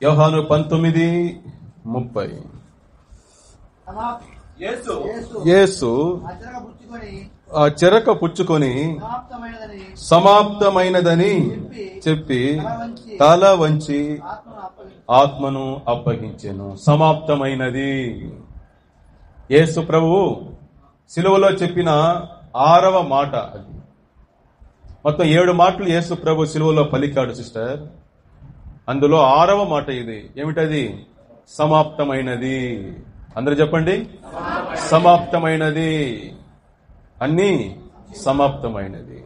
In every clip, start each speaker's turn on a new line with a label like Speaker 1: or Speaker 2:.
Speaker 1: యోహాను 19:30. యేసు ఆ చెరక పుచ్చుకొని సమాప్తమైనదని చెప్పి తల వంచి ఆత్మను అప్పగించెను. సమాప్తమైనది. యేసు ప్రభువు సిలువలో చెప్పిన 6వ మాట అది. మొత్తం 7 మాటలు యేసు ప్రభు సిలువలో పలికాడు సిస్టర్. అందులో 6వ మాట ఇది. ఏమిటది? సమాప్తమైనది. అందరూ చెప్పండి, సమాప్తమైనది. అన్నీ సమాప్తమైనది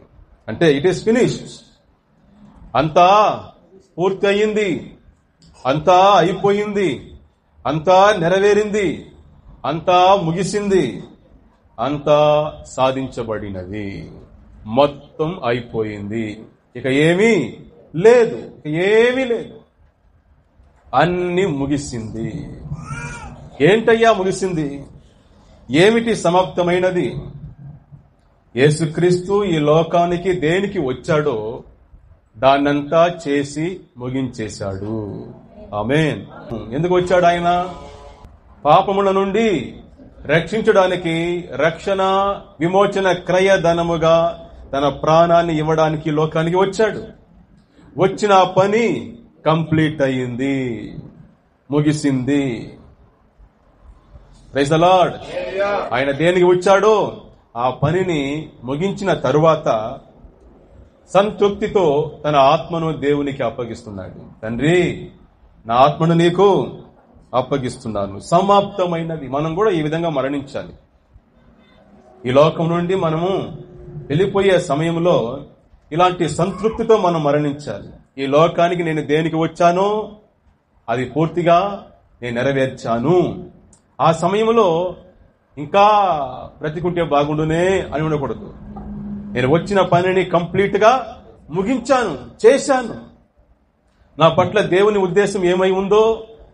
Speaker 1: అంటే ఇట్ ఈస్ ఫినిష్డ్. అంతా పూర్తి అయ్యింది, అంతా అయిపోయింది, అంతా నెరవేరింది, అంతా ముగిసింది, అంతా సాధించబడినది. మొత్తం అయిపోయింది. ఇక ఏమీ లేదు, ఏమీ లేదు. అన్ని ముగిసింది. ఏంటయ్యా ముగిసింది? ఏమిటి సమాప్తమైనది? యేసుక్రీస్తు ఈ లోకానికి దేనికి వచ్చాడో దాన్నంతా చేసి ముగించేశాడు. ఆమేన్. ఎందుకు వచ్చాడు ఆయన? పాపముల నుండి రక్షించడానికి, రక్షణ విమోచన క్రయధనముగా తన ప్రాణాన్ని ఇవ్వడానికి లోకానికి వచ్చాడు. వచ్చిన పని కంప్లీట్ అయ్యింది, ముగిసింది. Praise the Lord. ఆయన దేనికి వచ్చాడో ఆ పనిని ముగించిన తరువాత సంతృప్తితో తన ఆత్మను దేవునికి అప్పగిస్తున్నాడు. తండ్రి, నా ఆత్మను నీకు అప్పగిస్తున్నాను. సమాప్తమైనది. మనం కూడా ఈ విధంగా మరణించాలి. ఈ లోకం నుండి మనము వెళ్ళిపోయే సమయంలో ఇలాంటి సంతృప్తితో మనం మరణించాలి. ఈ లోకానికి నేను దేనికి వచ్చానో అది పూర్తిగా నేను నెరవేర్చాను. ఆ సమయంలో ఇంకా బ్రతికుంటే బాగుండునే అని ఉండకూడదు. నేను వచ్చిన పనిని కంప్లీట్ గా ముగించాను, చేశాను. నా పట్ల దేవుని ఉద్దేశం ఏమై ఉందో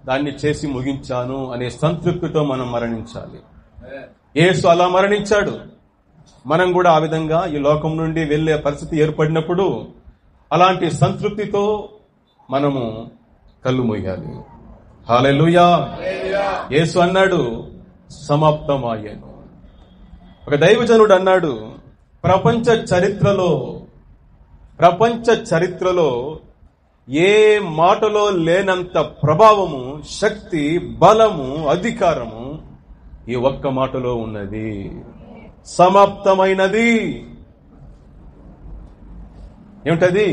Speaker 1: దాన్ని చేసి ముగించాను అనే సంతృప్తితో మనం మరణించాలి. యేసు అలా మరణించాడు. మనం కూడా ఆ విధంగా ఈ లోకం నుండి వెళ్లే పరిస్థితి ఏర్పడినప్పుడు అలాంటి సంతృప్తితో మనము కళ్ళు మూయాలి. హల్లెలూయా. యేసు అన్నాడు, సమాప్తమాయెను. ఒక దైవజనుడు అన్నాడు, ప్రపంచ చరిత్రలో ఏ మాటలో లేనంత ప్రభావము, శక్తి, బలము, అధికారము ఈ ఒక్క మాటలో ఉన్నది. సమాప్తమైనది. ఏమిటది?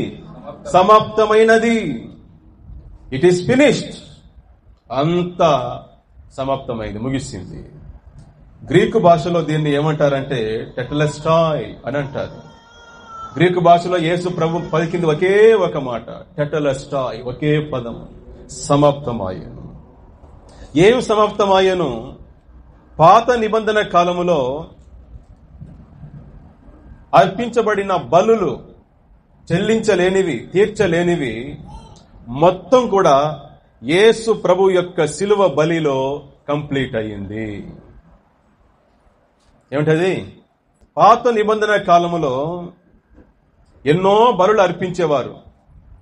Speaker 1: సమాప్తమైనది. It is finished. అంతా సమాప్తమైంది, ముగిసింది. గ్రీకు భాషలో దీన్ని ఏమంటారంటే టెటెలెస్టాయ్ అని అంటారు. గ్రీకు భాషలో యేసు ప్రభు పలికింది ఒకే ఒక మాట, టెటెలెస్టాయ్, ఒకే పదం, సమాప్తమాయెను. ఏం సమాప్తమాయెను? పాత నిబంధన కాలములో అర్పించబడిన బలులు చెల్లించలేనివి, తీర్చలేనివి మొత్తం కూడా యేసు ప్రభు యొక్క శిలువ బలిలో కంప్లీట్ అయ్యింది. ఏమిటది? పాత నిబంధన కాలములో ఎన్నో బలులు అర్పించేవారు.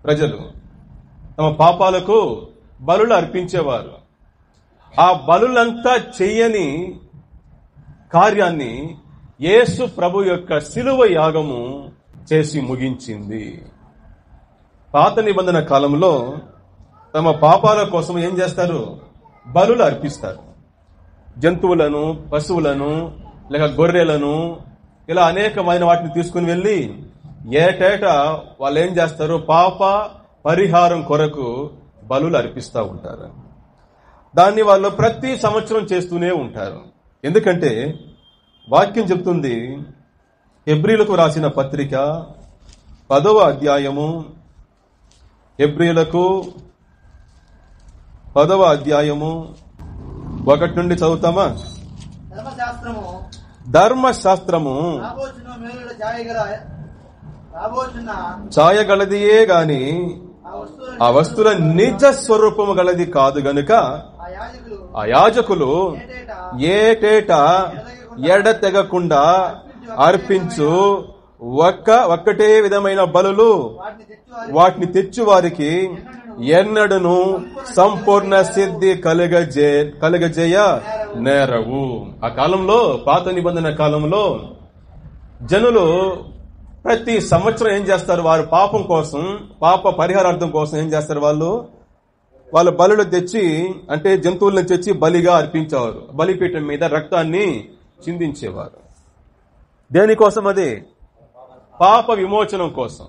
Speaker 1: ప్రజలు తమ పాపాలకు బలులు అర్పించేవారు. ఆ బలులంతా చెయ్యని కార్యాన్ని యేసు ప్రభు యొక్క శిలువ యాగము చేసి ముగించింది. పాత నిబంధన కాలంలో తమ పాపాల కోసం ఏం చేస్తారు? బలులు అర్పిస్తారు. జంతువులను, పశువులను, లేక గొర్రెలను, ఇలా అనేకమైన వాటిని తీసుకుని వెళ్లి ఏటేటా వాళ్ళు ఏం చేస్తారు? పాప పరిహారం కొరకు బలులు అర్పిస్తూ ఉంటారు. దాన్ని వాళ్ళు ప్రతి సంవత్సరం చేస్తూనే ఉంటారు. ఎందుకంటే వాక్యం చెప్తుంది, హెబ్రీలకు రాసిన పత్రిక 10వ అధ్యాయము, హెబ్రీలకు 10వ అధ్యాయము 1 నుండి చదువుతామా? ధర్మశాస్త్రము ఛాయగలదియే గాని ఆ వస్తువుల నిజ స్వరూపము గలది కాదు గనుక ఆ యాజకులు ఏటేటా ఎడతెగకుండా అర్పించు ఒక్కటే విధమైన బలులు వాటిని తెచ్చు వారికి ఎన్నడను సంపూర్ణ సిద్ధి కలుగజేయ నేరవు. ఆ కాలంలో, పాత నిబంధన కాలంలో జనులు ప్రతి సంవత్సరం ఏం చేస్తారు? వారు పాపం కోసం, పాప పరిహారార్థం కోసం ఏం చేస్తారు? వాళ్ళ బలులు తెచ్చి, అంటే జంతువులను తెచ్చి బలిగా అర్పించేవారు. బలిపీఠం మీద రక్తాన్ని చిందించేవారు. దేనికోసం? అది పాప విమోచనం కోసం.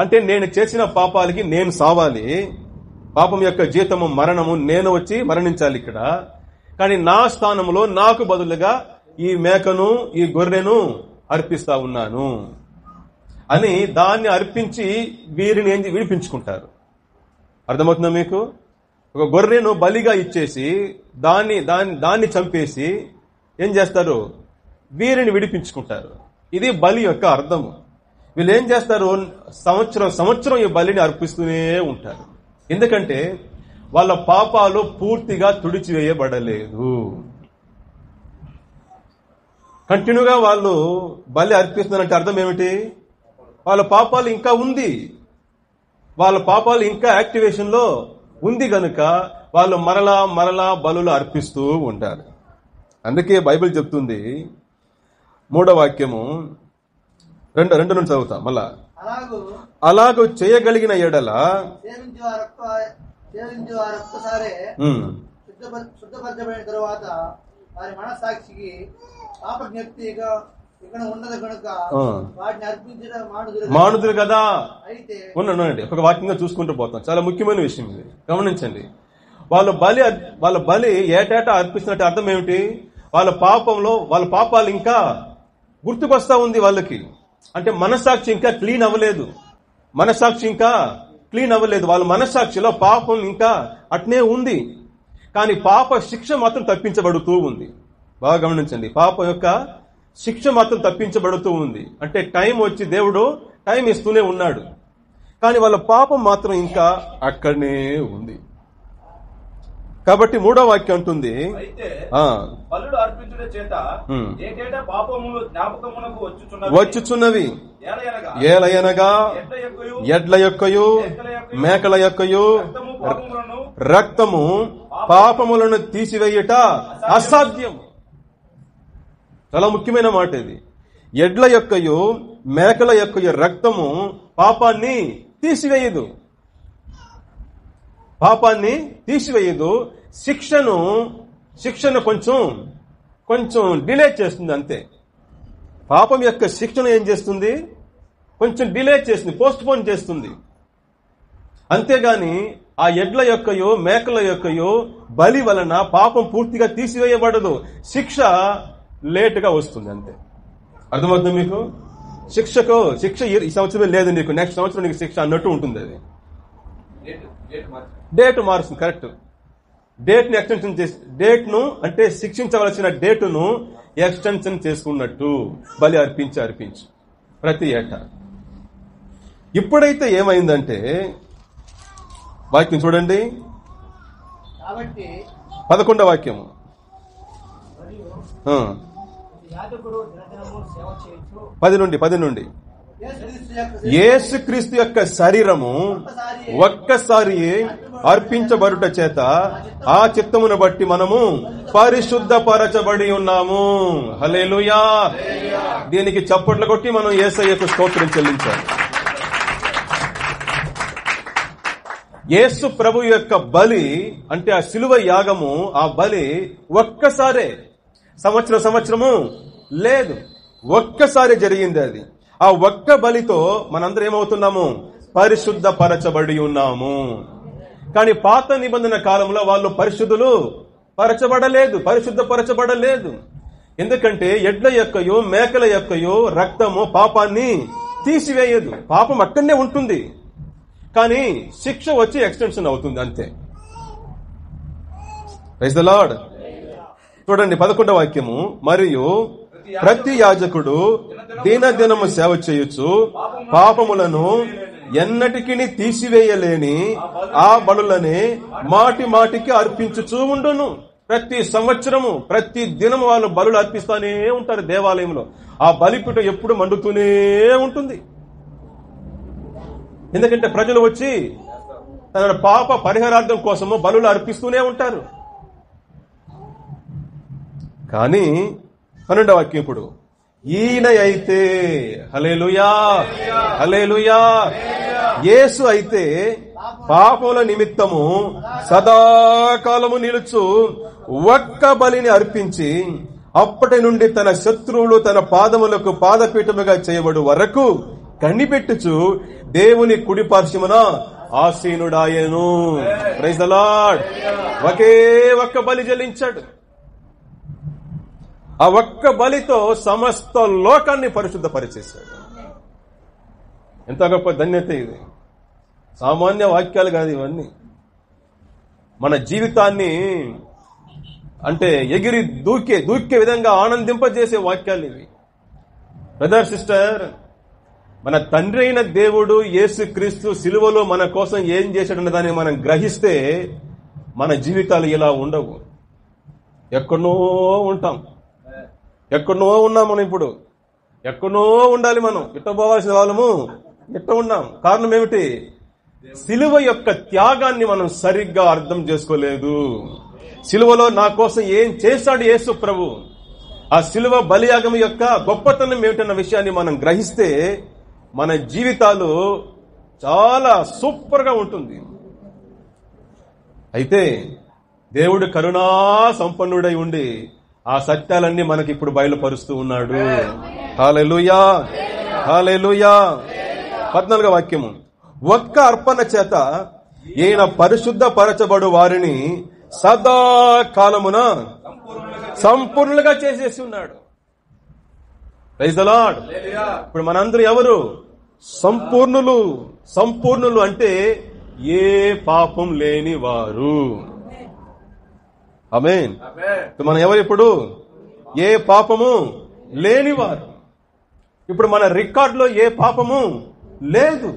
Speaker 1: అంటే నేను చేసిన పాపాలకి నేను సావాలి, పాపం యొక్క జీతము మరణము, నేను వచ్చి మరణించాలి ఇక్కడ. కానీ నా స్థానంలో నాకు బదులుగా ఈ మేకను, ఈ గొర్రెను అర్పిస్తా ఉన్నాను అని దాన్ని అర్పించి వీరిని విడిపించుకుంటారు. అర్థమవుతుందా మీకు? ఒక గొర్రెను బలిగా ఇచ్చేసి దాన్ని చంపేసి ఏం చేస్తారు? వీరిని విడిపించుకుంటారు. ఇది బలి యొక్క అర్థము. వీళ్ళు ఏం చేస్తారు? సంవత్సరం ఈ బలిని అర్పిస్తూనే ఉంటారు. ఎందుకంటే వాళ్ళ పాపాలు పూర్తిగా తుడిచివేయబడలేదు. కంటిన్యూగా వాళ్ళు బలి అర్పిస్తున్నారంటే అర్థం ఏమిటి? వాళ్ళ పాపాలు ఇంకా ఉంది, వాళ్ళ పాపాలు ఇంకా యాక్టివేషన్ లో ఉంది గనుక వాళ్ళు మరలా బలులు అర్పిస్తూ ఉంటారు. అందుకే బైబిల్ చెప్తుంది, 3వ వాక్యము 2 నుంచి చదువుతాం మళ్ళా. అలాగూ చేయగలిగిన ఎడల
Speaker 2: శుద్ధపరచబడిన తరువాత వారి మనస్సాక్షికి పాపజ్ఞప్తిగా ఇక్కడ ఉండదు కనుక వాటిని అర్పించడం
Speaker 1: మానుదురు కదా. ఉండండి, ఒక వాక్యంగా చూసుకుంటూ పోతాం. చాలా ముఖ్యమైన విషయం ఇది, గమనించండి. వాళ్ళ బలి ఏటేటా అర్పిస్తున్నట్టు అర్థం ఏమిటి? వాళ్ళ పాపాలు ఇంకా గుర్తుకొస్తా ఉంది వాళ్ళకి. అంటే మనస్సాక్షి ఇంకా క్లీన్ అవ్వలేదు. వాళ్ళ మనస్సాక్షిలో పాపం ఇంకా అట్నే ఉంది. కానీ పాప శిక్ష మాత్రం తప్పించబడుతూ ఉంది. బాగా గమనించండి, పాప యొక్క శిక్ష మాత్రం తప్పించబడుతూ ఉంది. అంటే టైం వచ్చి దేవుడు టైం ఇస్తూనే ఉన్నాడు, కానీ వాళ్ళ పాపం మాత్రం ఇంకా అక్కడనే ఉంది. కాబట్టి 3వ వాక్యం అంటుంది, వచ్చుచున్నవి ఏలయనగా ఎడ్ల యొక్కయు మేకల యొక్కయు రక్తము పాపములను తీసివేయుట అసాధ్యం. చాలా ముఖ్యమైన మాట ఇది. ఎడ్ల యొక్కయు మేకల యొక్కయు రక్తము పాపాన్ని తీసివేయదు. శిక్షను కొంచెం డిలే చేస్తుంది అంతే. పాపం యొక్క శిక్షను ఏం చేస్తుంది? కొంచెం డిలే చేస్తుంది, పోస్ట్ పోన్ చేస్తుంది. అంతేగాని ఆ ఎడ్ల యొక్కయో మేకల యొక్కయో బలి వలన పాపం పూర్తిగా తీసివేయబడదు. శిక్ష లేటుగా వస్తుంది అంతే. అర్థమవుతుంది మీకు? శిక్ష ఈ సంవత్సరమే లేదు, నీకు నెక్స్ట్ సంవత్సరం నీకు శిక్ష అన్నట్టు ఉంటుంది. అది డేట్ మారుస్తుంది. కరెక్ట్. డేట్ను ఎక్స్టెన్షన్ చేసి, డేట్ను అంటే శిక్షించవలసిన డేటును ఎక్స్టెన్షన్ చేసుకున్నట్టు బలి అర్పించి ప్రతి ఏటా. ఇప్పుడైతే ఏమైందంటే వాక్యం చూడండి, 11వ వాక్యము. పది నుండి యేసుక్రీస్తు యొక్క శరీరము ఒక్కసారి అర్పించబడుట చేత ఆ చిత్తమును బట్టి మనము పరిశుద్ధపరచబడి ఉన్నాము. హల్లెలూయా. దీనికి చప్పట్లు కొట్టి మనం యేసయ్యకు స్తోత్రం చెల్లించాలి. యేసు ప్రభు యొక్క బలి అంటే ఆ శిలువ యాగము, ఆ బలి ఒక్కసారే, సంవత్సరము లేదు, ఒక్కసారి జరిగింది అది. ఆ ఒక్క బలితో మనందరం ఏమవుతున్నాము? పరిశుద్ధపరచబడి ఉన్నాము. కానీ పాత నిబంధన కాలంలో వాళ్ళు పరిశుద్ధపరచబడలేదు. ఎందుకంటే ఎడ్ల యొక్కయో మేకల యొక్కయో రక్తము పాపాన్ని తీసివేయదు. పాపం అక్కడనే ఉంటుంది, కానీ శిక్ష వచ్చి ఎక్స్టెన్షన్ అవుతుంది అంతే. Praise the Lord. చూడండి 11వ వాక్యము. మరియు ప్రతి యాజకుడు దినదినము సేవ చేయొచ్చు పాపములను ఎన్నటికి తీసివేయలేని ఆ బలులనే మాటికి అర్పించుచూ ఉండును. ప్రతి సంవత్సరము ప్రతి దినము వాళ్ళు బలులు అర్పిస్తానే ఉంటారు దేవాలయంలో. ఆ బలిపీఠం ఎప్పుడు మండుతూనే ఉంటుంది. ఎందుకంటే ప్రజలు వచ్చి తన పాప పరిహారార్థం కోసము బలులు అర్పిస్తూనే ఉంటారు. కానీ 12వ వాక్యం ఇప్పుడు, ఈయన అయితే హల్లెలూయా హల్లెలూయా యేసు అయితే పాపముల నిమిత్తము సదాకాలము నిలుచు ఒక్క బలిని అర్పించి అప్పటి నుండి తన శత్రువులు తన పాదములకు పాదపీఠముగా చేయబడు వరకు కనిపెట్టుచు దేవుని కుడి పార్శ్వమున ఆసీనుడాయను. Praise the Lord. ఒకే ఒక్క బలి చెల్లించాడు. ఆ ఒక్క బలితో సమస్త లోకాన్ని పరిశుద్ధపరిచేశాడు. ఎంత గొప్ప ధన్యత ఇది. సామాన్య వాక్యాలు కాదు ఇవన్నీ. మన జీవితాన్ని అంటే ఎగిరి దూకే విధంగా ఆనందింపజేసే వాక్యాలు ఇవి. బ్రదర్ సిస్టర్, మన తండ్రి అయిన దేవుడు యేసుక్రీస్తు సిలువలో మన కోసం ఏం చేశాడన్న దాన్ని మనం గ్రహిస్తే మన జీవితాలు ఇలా ఉండవు. ఎక్కడో ఉంటాం, ఎక్కడో ఉన్నాం. మనం ఇప్పుడు ఎక్కడో ఉండాలి. మనం ఇట్ట పోవాల్సిన వాళ్ళము ఇట్ట ఉన్నాం. కారణం ఏమిటి? సిలువ యొక్క త్యాగాన్ని మనం సరిగ్గా అర్థం చేసుకోలేదు. సిలువలో నా కోసం ఏం చేశాడు యేసు ప్రభు, ఆ సిలువ బలియాగం యొక్క గొప్పతనం ఏమిటన్న విషయాన్ని మనం గ్రహిస్తే మన జీవితాలు చాలా సూపర్ గా ఉంటుంది. అయితే దేవుడు కరుణా సంపన్నుడై ఉండి ఆ సత్యాలన్నీ మనకి ఇప్పుడు బయలుపరుస్తూ ఉన్నాడు. హల్లెలూయా హల్లెలూయా. 14వ వాక్యము, ఒక్క అర్పణ చేత ఈయన పరిశుద్ధపరచబడు వారిని సదాకాలమున సంపూర్ణులుగా చేసేసి ఉన్నాడు. Praise the Lord. ఇప్పుడు మనందరూ ఎవరు? సంపూర్ణులు. సంపూర్ణులు అంటే ఏ పాపం లేని వారు. ఆమేన్. మనం ఎవరు? ఇప్పుడు ఏ పాపము లేనివారు. ఇప్పుడు మన రికార్డులో ఏ పాపము లేదు.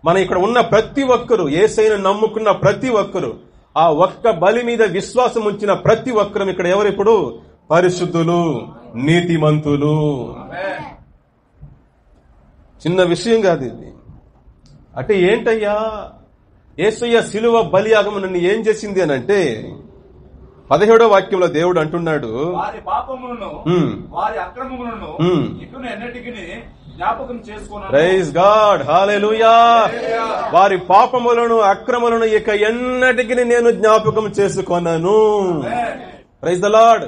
Speaker 1: మన ఇక్కడ ఉన్న ప్రతి ఒక్కరు, యేసయ్యను నమ్ముకున్న ప్రతి ఒక్కరు, ఆ ఒక్క బలి మీద విశ్వాసం ఉంచిన ప్రతి ఒక్కరు ఇక్కడ ఎవరు? ఇప్పుడు పరిశుద్ధులు, నీతిమంతులు. చిన్న విషయం కాదు ఇది. అంటే ఏంటయ్యా, యేసయ్య సిలువ బలియాగము నన్ను ఏం చేసింది అని అంటే 17వ వాక్యంలో దేవుడు అంటున్నాడు,
Speaker 3: వారి పాపములను వారి అక్రమములను ఇకను ఎన్నటికి జ్ఞాపకం చేసుకొనను.
Speaker 1: Praise God. హల్లెలూయా. వారి పాపములను అక్రమములను ఇక ఎన్నటికి నేను జ్ఞాపకం చేసుకొనను. Praise the lord.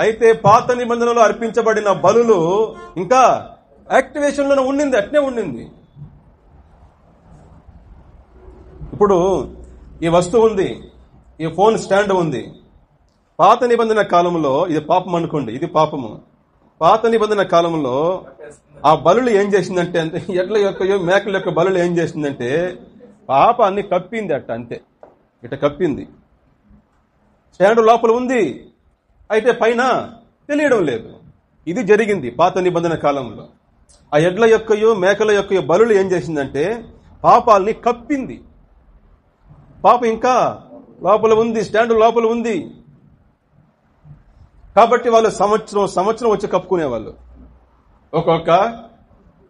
Speaker 1: అయితే పాత నిబంధనలో అర్పించబడిన బలులు ఇంకా యాక్టివేషన్ లోనే ఉండింది, అట్నే ఉండింది. ఇప్పుడు ఈ వస్తువు ఉంది, ఈ ఫోన్ స్టాండ్ ఉంది. పాత నిబంధన కాలంలో ఇది పాపం అనుకోండి, ఇది పాపము. పాత నిబంధన కాలంలో ఆ బలులు ఏం చేసిందంటే, అంటే ఎడ్ల యొక్క మేకల యొక్క బలులు ఏం చేసిందంటే పాపాన్ని కప్పింది. అంతే ఇట కప్పింది. స్టాండ్ లోపల ఉంది, అయితే పైన తెలియడం లేదు. ఇది జరిగింది పాత నిబంధన కాలంలో. ఆ ఎడ్ల యొక్కయో మేకల యొక్క బలులు ఏం చేసిందంటే పాపాలని కప్పింది. పాప ఇంకా లోపల ఉంది, స్టాండ్ లోపల ఉంది. కాబట్టి వాళ్ళు సంవత్సరం వచ్చి కప్పుకునేవాళ్ళు. ఒక్కొక్క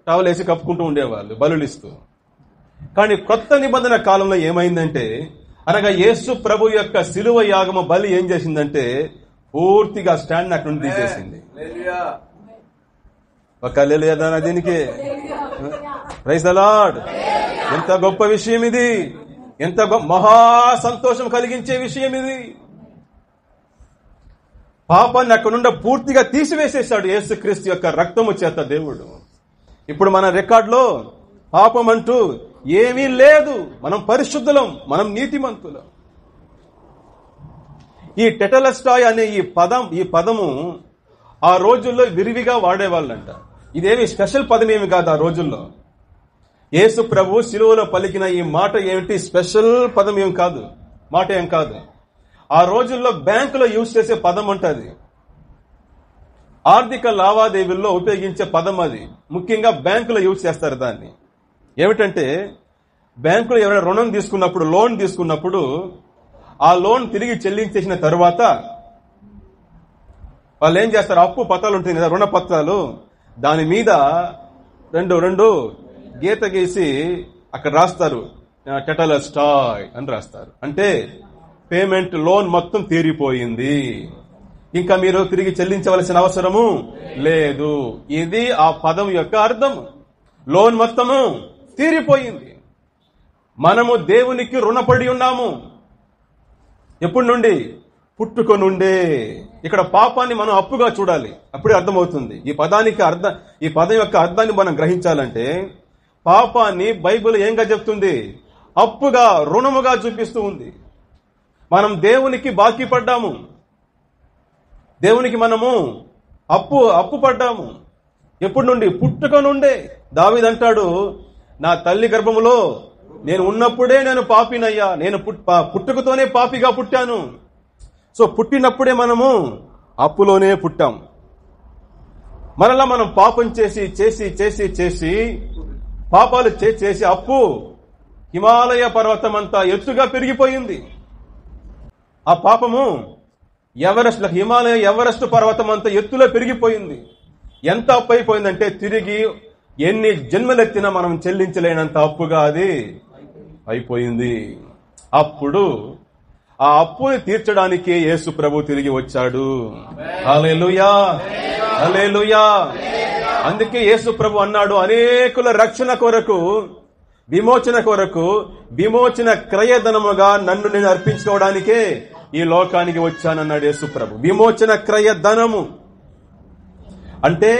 Speaker 1: టవల్ వేసి కప్పుకుంటూ ఉండేవాళ్ళు బలులు ఇస్తూ. కానీ కొత్త నిబంధన కాలంలో ఏమైందంటే, అనగా యేసు ప్రభు యొక్క సిలువ యాగము బలి ఏం చేసిందంటే పూర్తిగా స్టాండ్ అటు నుండి తీసేసింది. ఒక హల్లెలూయా దీనికి. Praise the Lord. ఎంత గొప్ప విషయం ఇది, ఎంత మహా సంతోషం కలిగించే విషయం ఇది. పాపాన్ని అక్కడ నుండి పూర్తిగా తీసివేసేశాడు యేసుక్రీస్తు యొక్క రక్తము చేత దేవుడు. ఇప్పుడు మన రికార్డులో పాపం అంటూ ఏమీ లేదు. మనం పరిశుద్ధులం, మనం నీతిమంతులం. ఈ టెటలస్టాయ్ అనే ఈ పదము ఆ రోజుల్లో విరివిగా వాడేవాళ్ళంట. ఇదేమి స్పెషల్ పదం ఏమి కాదు ఆ రోజుల్లో. యేసు ప్రభు శిలువలో పలికిన ఈ మాట ఏమిటి స్పెషల్ పదం ఏం కాదు, మాట ఏం కాదు. ఆ రోజుల్లో బ్యాంకులో యూజ్ చేసే పదం అంటది. ఆర్థిక లావాదేవీల్లో ఉపయోగించే పదం అది. ముఖ్యంగా బ్యాంకులో యూజ్ చేస్తారు దాన్ని. ఏమిటంటే బ్యాంకులో ఎవరైనా రుణం తీసుకున్నప్పుడు, లోన్ తీసుకున్నప్పుడు, ఆ లోన్ తిరిగి చెల్లించేసిన తర్వాత వాళ్ళు ఏం చేస్తారు, అప్పు పత్రాలు ఉంటాయి కదా, రుణ పత్రాలు, దాని మీద రెండు గీత గీసి అక్కడ రాస్తారు, టెటలస్టాయ్ అని రాస్తారు. అంటే పేమెంట్ లోన్ మొత్తం తీరిపోయింది, ఇంకా మీరు తిరిగి చెల్లించవలసిన అవసరము లేదు. ఇది ఆ పదం యొక్క అర్థం. లోన్ మొత్తము తీరిపోయింది. మనము దేవునికి రుణపడి ఉన్నాము. ఎప్పటి నుండి? పుట్టుక నుండే. ఇక్కడ పాపాన్ని మనం అప్పుగా చూడాలి, అప్పుడే అర్థమవుతుంది. ఈ పదం యొక్క అర్థాన్ని మనం గ్రహించాలంటే పాపాన్ని బైబిల్ ఏంగా చెప్తుంది? అప్పుగా, రుణముగా చూపిస్తూ ఉంది. మనం దేవునికి బాకీ పడ్డాము, దేవునికి మనము అప్పు పడ్డాము. ఎప్పటి నుండి? పుట్టుక నుండే. దావీదు అంటాడు, నా తల్లి గర్భములో నేను ఉన్నప్పుడే నేను పాపినయ్యా, నేను పుట్టుకతోనే పాపిగా పుట్టాను. సో పుట్టినప్పుడే మనము అప్పులోనే పుట్టాం. మరలా మనం పాపం చేసి చేసి చేసి చేసి పాపాలు చేసి అప్పు హిమాలయ పర్వతం అంతా ఎత్తుగా పెరిగిపోయింది. ఆ పాపము హిమాలయ ఎవరెస్ట్ పర్వతం అంతా ఎత్తులో పెరిగిపోయింది. ఎంత అప్పు అయిపోయిందంటే తిరిగి ఎన్ని జన్మలెత్తినా మనం చెల్లించలేనంత అప్పుగా అది అయిపోయింది. అప్పుడు ఆ అప్పుని తీర్చడానికి యేసు ప్రభు తిరిగి వచ్చాడు. హల్లెలూయా, హల్లెలూయా. అందుకే యేసు ప్రభు అన్నాడు, అనేకుల రక్షణ కొరకు, విమోచన కొరకు, విమోచన క్రయధనముగా నన్ను నేను అర్పించుకోవడానికే ఈ లోకానికి వచ్చానన్నాడు యేసు ప్రభు. విమోచన క్రయధనము అంటే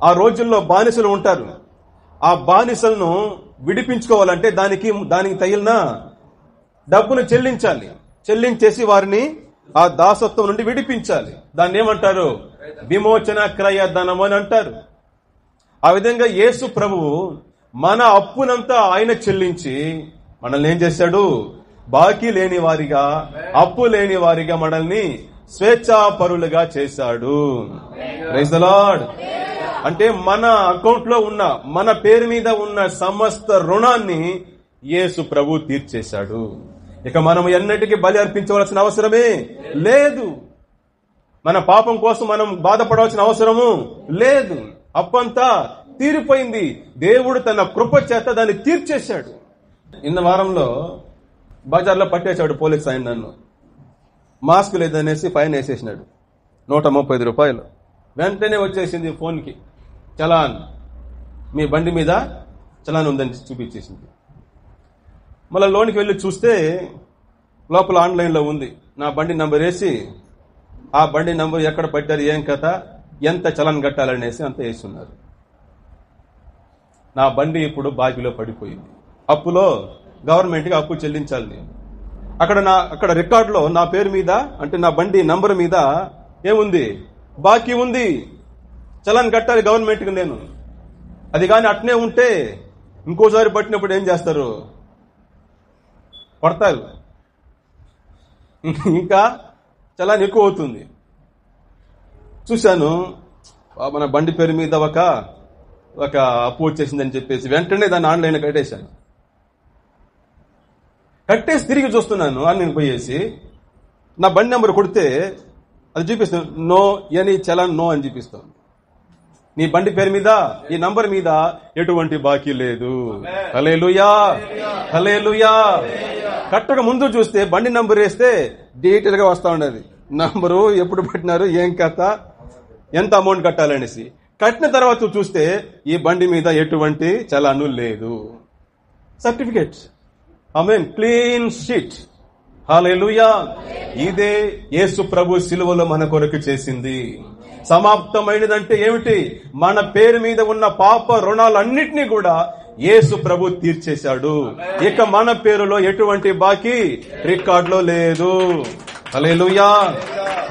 Speaker 1: ఆ రోజుల్లో బానిసలు ఉంటారు. ఆ బానిసలను విడిపించుకోవాలంటే దానికి తగిలిన డబ్బును చెల్లించేసి వారిని ఆ దాసత్వం నుండి విడిపించాలి. దాన్ని ఏమంటారు? విమోచన క్రయధనం అని అంటారు. ఆ విధంగా యేసు ప్రభువు మన అప్పునంతా ఆయన చెల్లించి మనల్ని ఏం చేశాడు? బాకీ లేని వారిగా, అప్పు లేని వారిగా మనల్ని స్వేచ్ఛాపరులుగా చేశాడు. Praise the Lord. అంటే మన అకౌంట్ లో ఉన్న, మన పేరు మీద ఉన్న సమస్త రుణాన్ని యేసు ప్రభు తీర్చేశాడు. ఇక మనం ఎన్నటికీ బలి అర్పించవలసిన అవసరమే లేదు. మన పాపం కోసం మనం బాధపడవలసిన అవసరము లేదు. అప్పంతా తీరిపోయింది. దేవుడు తన కృప చేత దాన్ని తీర్చేశాడు. ఇన్న వారంలో బజార్లో పట్టేశాడు పోలీస్ ఆయన. నన్ను మాస్క్ లేదనేసి ఫైన్ వేసేసినాడు, 135 రూపాయలు. వెంటనే వచ్చేసింది ఫోన్కి, చలాన్, మీ బండి మీద చలాన్ ఉందని చూపించేసింది. మళ్ళీ లోనికి వెళ్ళి చూస్తే లోపల ఆన్లైన్లో ఉంది. నా బండి నంబర్ వేసి ఆ బండి నంబర్ ఎక్కడ పట్టారు, ఏం కథ, ఎంత చలాన్ కట్టాలనేసి అంత వేస్తున్నారు. నా బండి ఇప్పుడు బాకీలో పడిపోయింది. అప్పులో గవర్నమెంట్కి అప్పు చెల్లించాలి నేను. అక్కడ రికార్డులో నా పేరు మీద, అంటే నా బండి నంబర్ మీద ఏముంది? బాకీ ఉంది, చలాన్ కట్టాలి గవర్నమెంట్కి నేను. అది కానీ అట్నే ఉంటే ఇంకోసారి పట్టినప్పుడు ఏం చేస్తారు? పడతారు, ఇంకా చలాన్ ఎక్కువ అవుతుంది. చూశాను, మన బండి పేరు మీద ఒక అప్పు వచ్చేసిందని చెప్పేసి వెంటనే దాన్ని ఆన్లైన్లో కట్టేశాను. కట్టేసి తిరిగి చూస్తున్నాను ఆన్లైన్ పోయేసి, నా బండి నెంబర్ కొడితే అది చూపిస్తాను, నో ఎనీ చలాన్ నో అని చూపిస్తాను. నీ బండి పేరు మీద, ఈ నంబర్ మీద ఎటువంటి బాకీ లేదు. హల్లెలూయా, హల్లెలూయా. కట్టక ముందు చూస్తే బండి నంబర్ వేస్తే డీటెయిల్ గా వస్తా ఉండేది, నంబరు, ఎప్పుడు పట్టినారు, ఏం కథ, ఎంత అమౌంట్ కట్టాలనేసి. కట్టిన తర్వాత చూస్తే ఈ బండి మీద ఎటువంటి చలాను లేదు. సర్టిఫికేట్, ఆమేన్, క్లీన్ షీట్. హల్లెలూయా. ఇదే యేసు ప్రభు సిలువలో మన కొరకు చేసింది. సమాప్తమైనదంటే ఏమిటి? మన పేరు మీద ఉన్న పాప రుణాలన్నిటినీ కూడా యేసు ప్రభు తీర్చేశాడు. ఇక మన పేరులో ఎటువంటి బాకీ రికార్డులో లేదు. హల్లెలూయా,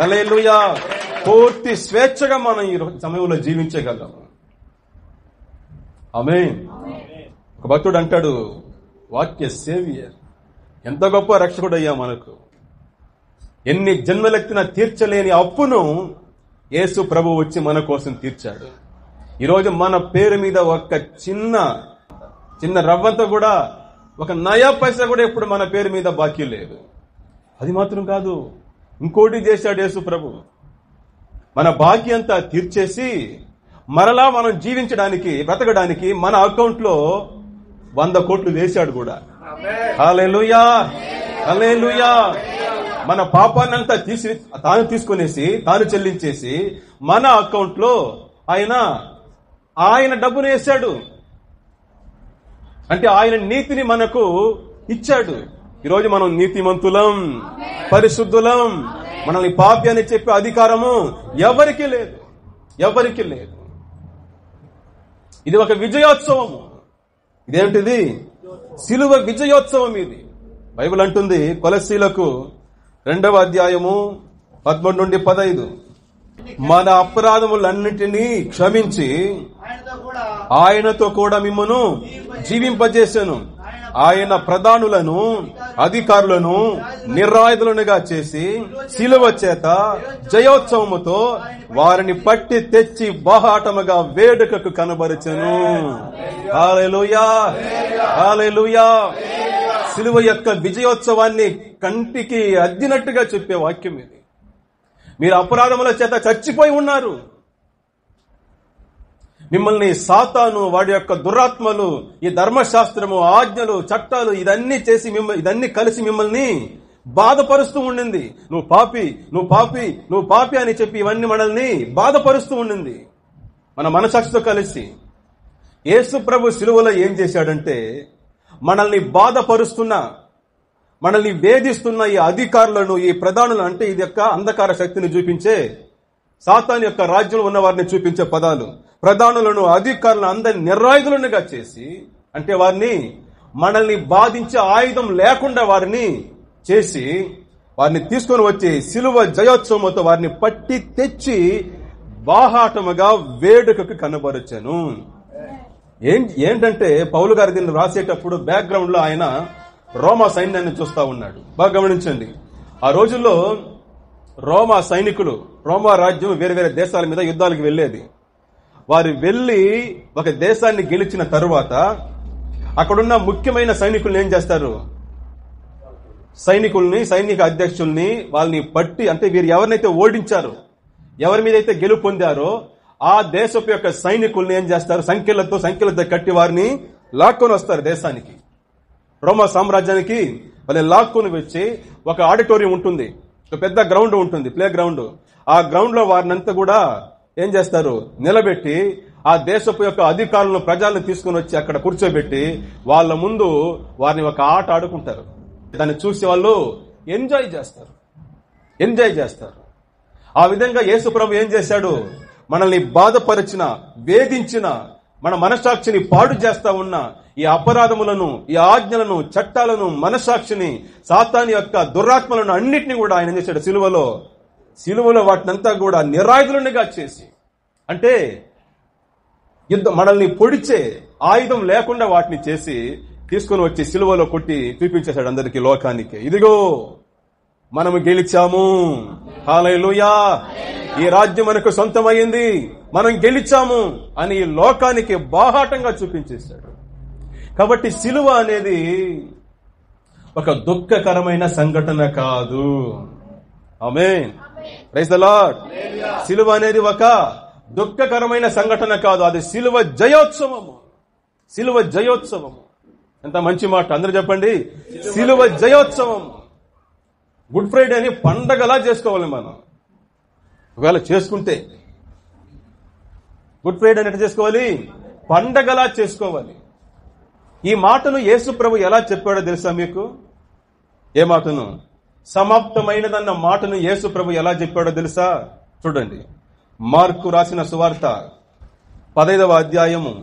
Speaker 1: హల్లెలూయా. పూర్తి స్వేచ్ఛగా మనం ఈ సమయంలో జీవించగలం. ఆమేన్. ఒక భక్తుడు అంటాడు, వాక్య సేవియర్, ఎంత గొప్ప రక్షకుడు అయ్యా మనకు. ఎన్ని జన్మలెత్తినా తీర్చలేని అప్పును యేసు ప్రభు వచ్చి మన కోసం తీర్చాడు. ఈరోజు మన పేరు మీద ఒక చిన్న రవ్వంతా కూడా, ఒక నయా పైసా కూడా ఇప్పుడు మన పేరు మీద బాకీ లేదు. అది మాత్రం కాదు, ఇంకోటి చేశాడు యేసు ప్రభు. మన బాకీ అంతా తీర్చేసి మరలా మనం జీవించడానికి, బ్రతకడానికి మన అకౌంట్ లో 100 కోట్లు వేశాడు కూడా. హల్లెలూయా, హల్లెలూయా. మన పాపాన్నంతా తాను తీసుకునేసి తాను చెల్లించేసి మన అకౌంట్ లో ఆయన డబ్బును వేశాడు. అంటే ఆయన నీతిని మనకు ఇచ్చాడు. ఈరోజు మనం నీతిమంతులం, పరిశుద్ధులం. మనల్ని పాపి అని చెప్పే అధికారము ఎవరికి లేదు, ఎవరికి లేదు. ఇది ఒక విజయోత్సవము. ఇదేంటిది? సిలువ విజయోత్సవం. ఇది బైబిల్ అంటుంది కొలస్సీలకు 2వ అధ్యాయము 13 నుండి 15, మన అపరాధములన్నిటినీ క్షమించి ఆయనతో కూడా మిమ్మను జీవింపజేశాను. ఆయన ప్రధానులను అధికారులను నిరాయుధులనుగా చేసి సిలువ చేత జయోత్సవముతో వారిని పట్టి తెచ్చి బాహాటముగా వేడుకకు కనబరచెను. హల్లెలూయా, హల్లెలూయా. సిలువ యొక్క విజయోత్సవాన్ని కంటికి అద్దినట్టుగా చెప్పే వాక్యం ఇది. మీరు అపరాధముల చేత చచ్చిపోయి ఉన్నారు. మిమ్మల్ని సాతాను, వాడి యొక్క దురాత్మలు, ఈ ధర్మశాస్త్రము, ఆజ్ఞలు, చట్టాలు ఇదన్నీ కలిసి మిమ్మల్ని బాధపరుస్తూ ఉండింది. నువ్వు పాపి, నువ్వు పాపి, నువ్వు పాపి అని చెప్పి ఇవన్నీ మనల్ని బాధపరుస్తూ ఉండింది. మన మనసాక్షితో కలిసి యేసు ప్రభు సిలువలో ఏం చేశాడంటే, మనల్ని బాధపరుస్తున్న, మనల్ని వేధిస్తున్న ఈ అధికారులను, ఈ ప్రధానులను, అంటే ఇది యొక్క అంధకార శక్తిని చూపించే సాతాను యొక్క రాజ్యంలో ఉన్న వారిని చూపించే పదాలు, ప్రధానులను, అధికారులను అందరిని నిరాయుధులుగా చేసి, అంటే మనల్ని బాధించే ఆయుధం లేకుండా వారిని చేసి, వారిని తీసుకొని వచ్చి సిలువ జయోత్సవంతో వారిని పట్టి తెచ్చి బాహాటముగా వేడుకకు కనబరచెను. ఏంటంటే పౌలు గారు దీన్ని రాసేటప్పుడు బ్యాక్గ్రౌండ్ లో ఆయన రోమా సైన్యాన్ని చూస్తా ఉన్నాడు. బాగా గమనించండి. ఆ రోజుల్లో రోమా సైనికులు, రోమా రాజ్యం వేరే వేరే దేశాల మీద యుద్ధాలకు వెళ్లేది. వారు వెళ్లి ఒక దేశాన్ని గెలిచిన తరువాత అక్కడున్న ముఖ్యమైన సైనికుల్ని ఏం చేస్తారు? సైనిక అధ్యక్షుల్ని వాళ్ళని పట్టి, అంటే వీరు ఎవరినైతే ఓడించారో, ఎవరి మీద అయితే గెలుపు పొందారో ఆ దేశపు యొక్క సైనికుల్ని ఏం చేస్తారు? సంఖ్యలతో కట్టి వారిని లాక్కొని వస్తారు దేశానికి. రోమా సామ్రాజ్యానికి వాళ్ళని లాక్కొని వచ్చి ఒక ఆడిటోరియం ఉంటుంది, ఒక పెద్ద గ్రౌండ్ ఉంటుంది, ప్లే గ్రౌండ్. ఆ గ్రౌండ్ లో వారినంతా కూడా ఏం చేస్తారు? నిలబెట్టి ఆ దేశపు యొక్క అధికారులను, ప్రజలను తీసుకుని వచ్చి అక్కడ కూర్చోబెట్టి వాళ్ళ ముందు వారిని ఒక ఆట ఆడుకుంటారు. దాన్ని చూసి వాళ్ళు ఎంజాయ్ చేస్తారు. ఆ విధంగా యేసు ప్రభు ఏం చేశాడు? మనల్ని బాధపరిచిన, వేధించిన, మన మనసాక్షిని పాడు చేస్తా ఉన్న ఈ అపరాధములను, ఈ ఆజ్ఞలను, చట్టాలను, మనసాక్షిని, సాతాను యొక్క దురాత్మలను అన్నిటినీ కూడా ఆయన చేశాడు సిలువలో వాటినంతా కూడా నిరాయుధులుగా చేసి, అంటే మనల్ని పొడిచే ఆయుధం లేకుండా వాటిని చేసి తీసుకుని వచ్చి సిలువలో కొట్టి చూపించేశాడు అందరికీ, లోకానికి. ఇదిగో మనము గెలిచాము, హల్లెలూయా, ఈ రాజ్యం మనకు సొంతమైంది, మనం గెలిచాము అని ఈ లోకానికి బాహాటంగా చూపించేశాడు. కాబట్టి సిలువ అనేది ఒక దుఃఖకరమైన సంఘటన కాదు. ఆమేన్, ప్రైజ్ ది లార్డ్. సిలువ అనేది ఒక దుఃఖకరమైన సంఘటన కాదు, అది సిలువ జయోత్సవము. సిలువ జయోత్సవము ఎంత మంచి మాట, అందరూ చెప్పండి. సిలువ జయోత్సవం. గుడ్ ఫ్రైడే అని పండగలా చేసుకోవాలి మనం. ఒకవేళ చేసుకుంటే గుడ్ ఫ్రైడే అని ఎట్లా చేసుకోవాలి? పండగలా చేసుకోవాలి. ఈ మాటను యేసు ప్రభు ఎలా చెప్పాడో తెలుసా మీకు? ఏ మాటను? సమాప్తమైనదన్న మాటను యేసు ప్రభు ఎలా చెప్పాడో తెలుసా? చూడండి, మార్కు రాసిన సువార్త 15వ అధ్యాయము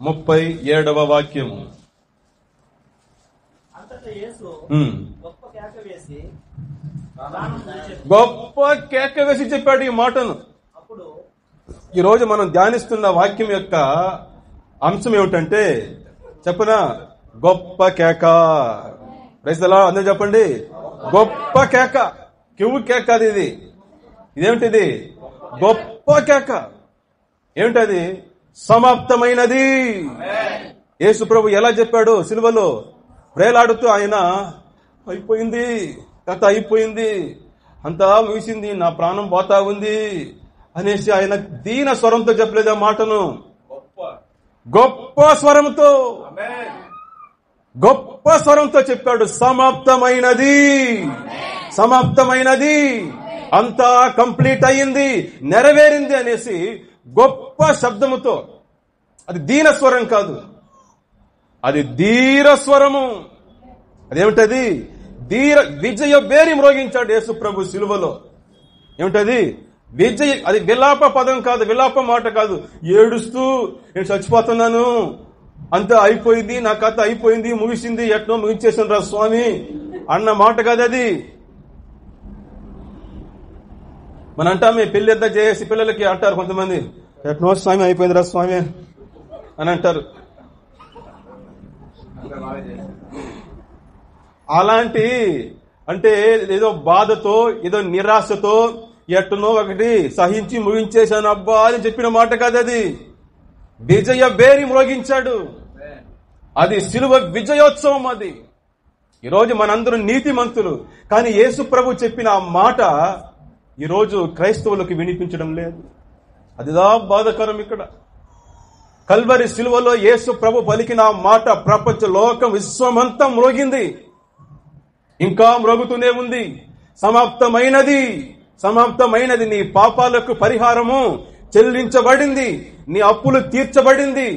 Speaker 1: 37వ వాక్యము. గొప్ప కేక వేసి చెప్పాడు ఈ మాటను. ఈరోజు మనం ధ్యానిస్తున్న వాక్యం యొక్క అంశం ఏమిటంటే చెప్పనా? గొప్ప కేక. Praise the Lord. అందరూ చెప్పండి, గొప్ప కేక. కివ్వు కేక అది. ఇదేమిటిది? గొప్ప కేక. ఏమిటది? సమాప్తమైనది. యేసు ప్రభు ఎలా చెప్పాడు? సిలువలో ప్రేలాడుతూ ఆయన అయిపోయింది, కథ అయిపోయింది, అంతా ముగిసింది, నా ప్రాణం పోతా ఉంది అనేసి ఆయన దీన స్వరంతో చెప్పలేదు ఆ మాటను. గొప్ప స్వరంతో, గొప్ప స్వరంతో చెప్పాడు, సమాప్తమైనది, సమాప్తమైనది, అంతా కంప్లీట్ అయ్యింది, నెరవేరింది అనేసి గొప్ప శబ్దముతో. అది దీన స్వరం కాదు, అది ధీర స్వరము. అదేమిటది? విజయ బేరి మ్రోగించాడు యేసు ప్రభు సిలువలో. ఏమిటది? విజయ. అది విలాప పదం కాదు, విలాప మాట కాదు. ఏడుస్తూ నేను చచ్చిపోతున్నాను, అంతా అయిపోయింది, నా కథ అయిపోయింది, ముగిసింది, ఎట్నో ముగించేసాను రా స్వామి అన్న మాట కాదు అది. మన అంటామే, పెళ్లి ఎంత చేసి పిల్లలకి అంటారు కొంతమంది, ఎట్నో స్వామి అయిపోయింది రా స్వామి అని అంటారు. అలాంటి అంటే ఏదో బాధతో, ఏదో నిరాశతో, ఎట్టునో ఒకటి సహించి ముగించేశాను అబ్బా అని చెప్పిన మాట కాదు అది. విజయ బేరి మ్రోగించాడు. అది సిలువ విజయోత్సవం. అది ఈరోజు మనందరూ నీతిమంతులు, కానీ యేసు ప్రభు చెప్పిన ఆ మాట ఈరోజు క్రైస్తవులకు వినిపించడం లేదు. అదిదా బాధకరం. ఇక్కడ కల్వరి సిలువలో యేసు ప్రభు పలికిన ఆ మాట ప్రపంచ లోకం విశ్వమంతా మ్రోగింది, ఇంకా మ్రోగుతూనే ఉంది. సమాప్తమైనది, సమాప్తమైనది. నీ పాపాలకు పరిహారము చెల్లించబడింది, నీ అప్పులు తీర్చబడింది.